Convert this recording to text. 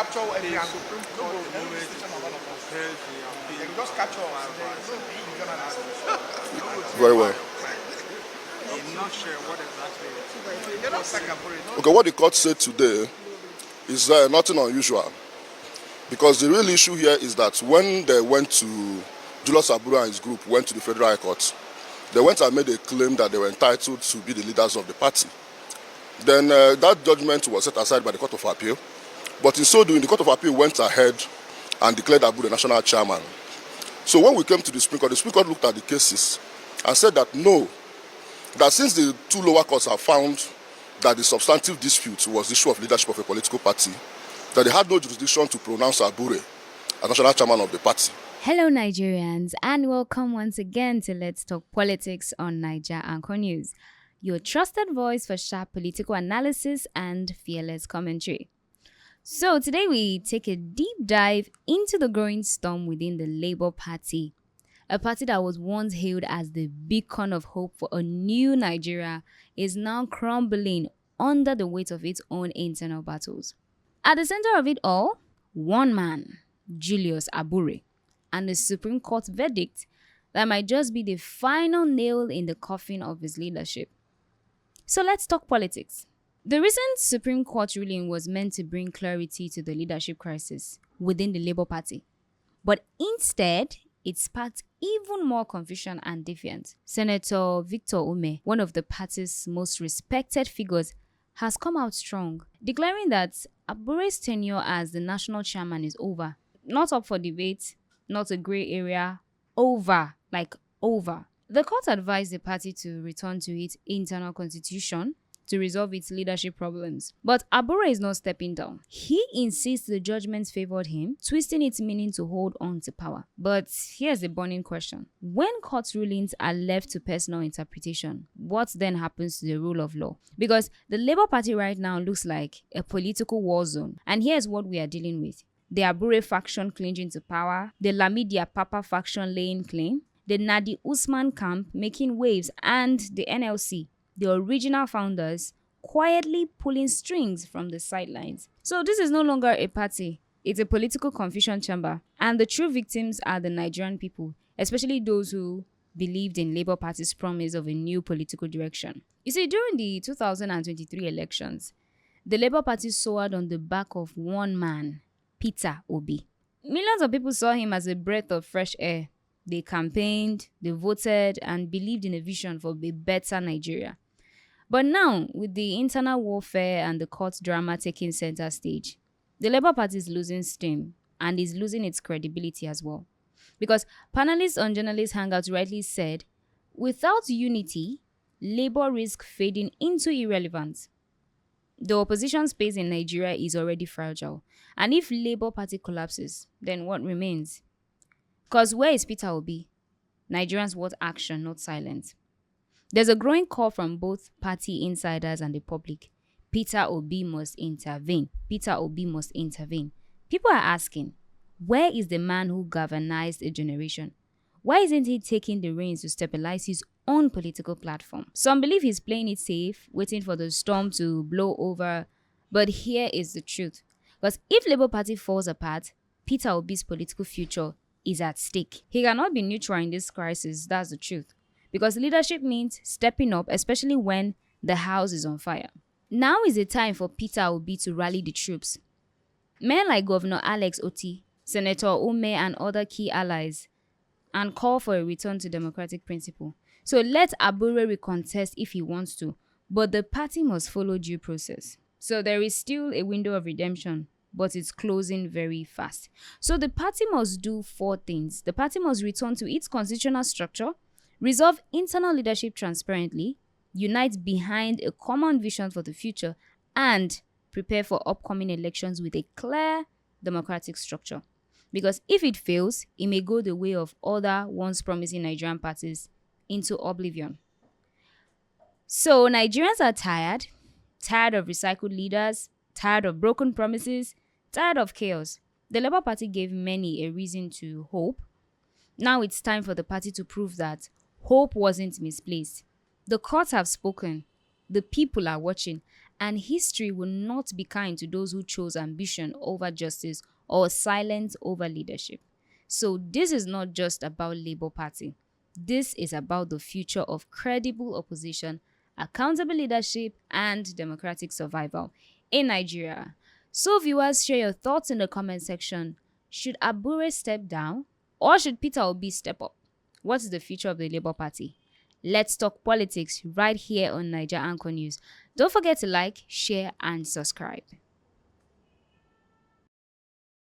capture any the Supreme Court always compares the appeal. They can just capture us. Very well. In nutshell, what exactly? They're not like Abure. Okay, what the court said today is nothing unusual. Because the real issue here is that when they went to, Julius Abure and his group went to the Federal High Court, they went and made a claim that they were entitled to be the leaders of the party. Then that judgment was set aside by the Court of Appeal. But in so doing, the Court of Appeal went ahead and declared Abure the national chairman. So when we came to the Supreme Court looked at the cases and said that no, that since the two lower courts have found that the substantive dispute was the issue of leadership of a political party, that they had no jurisdiction to pronounce Abure as national chairman of the party. Hello Nigerians, and welcome once again to Let's Talk Politics on Niger Anchor News, your trusted voice for sharp political analysis and fearless commentary. So today we take a deep dive into the growing storm within the Labour Party. A party that was once hailed as the beacon of hope for a new Nigeria is now crumbling under the weight of its own internal battles. At the center of it all, one man, Julius Abure, and the Supreme Court verdict that might just be the final nail in the coffin of his leadership. So let's talk politics. The recent Supreme Court ruling was meant to bring clarity to the leadership crisis within the Labour Party. But instead, it sparked even more confusion and defiance. Senator Peter Obi, one of the party's most respected figures, has come out strong, declaring that Abure's tenure as the national chairman is over. Not up for debate, not a grey area, over, like over. The court advised the party to return to its internal constitution to resolve its leadership problems. But Abure is not stepping down. He insists the judgments favored him, twisting its meaning to hold on to power. But here's the burning question. When court rulings are left to personal interpretation, what then happens to the rule of law? Because the Labour Party right now looks like a political war zone. And here's what we are dealing with. The Abure faction clinging to power, the Lamidia Papa faction laying claim, the Nadi Usman camp making waves, and the NLC, the original founders, quietly pulling strings from the sidelines. So this is no longer a party, it's a political confusion chamber. And the true victims are the Nigerian people, especially those who believed in Labour Party's promise of a new political direction. You see, during the 2023 elections, the Labour Party soared on the back of one man, Peter Obi. Millions of people saw him as a breath of fresh air. They campaigned, they voted, and believed in a vision for a better Nigeria. But now, with the internal warfare and the court drama taking center stage, the Labour Party is losing steam and is losing its credibility as well. Because panelists on Journalists Hangout rightly said, without unity, Labour risks fading into irrelevance. The opposition space in Nigeria is already fragile. And if Labour Party collapses, then what remains? Because where is Peter Obi? Nigerians want action, not silence. There's a growing call from both party insiders and the public. Peter Obi must intervene. Peter Obi must intervene. People are asking, where is the man who galvanized a generation? Why isn't he taking the reins to stabilize his own political platform? Some believe he's playing it safe, waiting for the storm to blow over. But here is the truth. Because if Labour Party falls apart, Peter Obi's political future is at stake. He cannot be neutral in this crisis, that's the truth. Because leadership means stepping up, especially when the house is on fire. Now is the time for Peter Obi to rally the troops. Men like Governor Alex Oti, Senator Ume and other key allies, and call for a return to democratic principle. So let Abure recontest if he wants to, but the party must follow due process. So there is still a window of redemption, but it's closing very fast. So the party must do 4 things. The party must return to its constitutional structure, resolve internal leadership transparently, unite behind a common vision for the future, and prepare for upcoming elections with a clear democratic structure. Because if it fails, it may go the way of other once promising Nigerian parties into oblivion. So Nigerians are tired of recycled leaders, tired of broken promises, tired of chaos. The Labour Party gave many a reason to hope. Now it's time for the party to prove that hope wasn't misplaced. The courts have spoken, the people are watching, and history will not be kind to those who chose ambition over justice or silence over leadership. So this is not just about Labour Party. This is about the future of credible opposition, accountable leadership, and democratic survival in Nigeria. So viewers, share your thoughts in the comment section. Should Abure step down or should Peter Obi step up? What is the future of the Labour Party? Let's talk politics right here on Niger Anchor News. Don't forget to like, share, and subscribe.